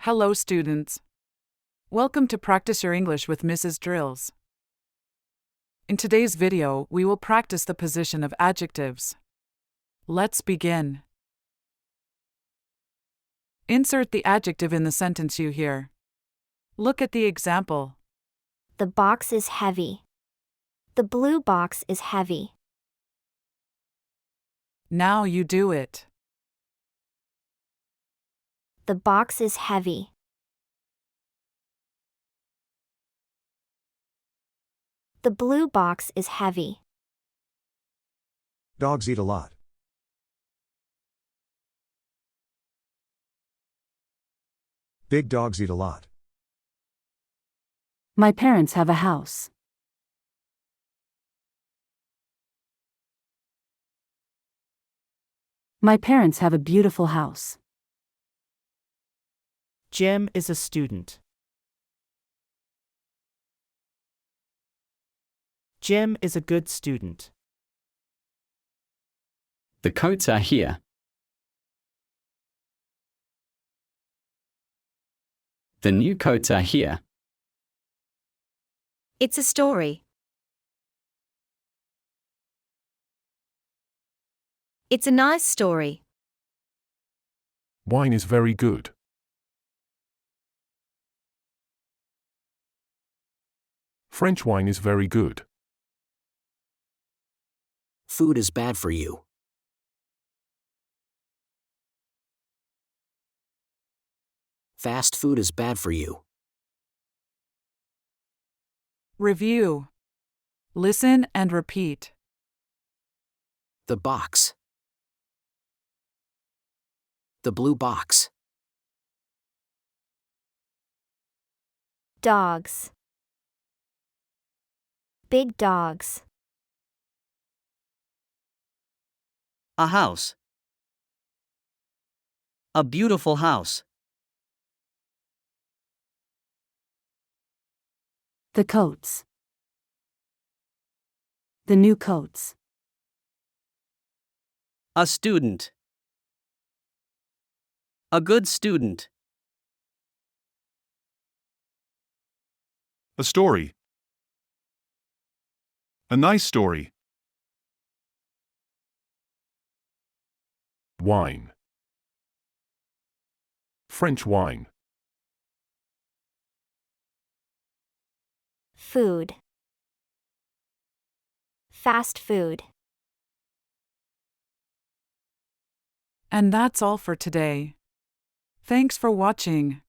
Hello, students. Welcome to Practice Your English with Mrs. Drills. In today's video, we will practice the position of adjectives. Let's begin. Insert the adjective in the sentence you hear. Look at the example. The box is heavy. The blue box is heavy. Now you do it. The box is heavy. The blue box is heavy. Dogs eat a lot. Big dogs eat a lot. My parents have a house. My parents have a beautiful house. Jim is a student. Jim is a good student. The coats are here. The new coats are here. It's a story. It's a nice story. Wine is very good. French wine is very good. Food is bad for you. Fast food is bad for you. Review. Listen and repeat. The box. The blue box. Dogs. Big dogs. A house. A beautiful house. The coats. The new coats. A student. A good student. A story. A nice story. Wine. French wine. Food. Fast food. And that's all for today. Thanks for watching.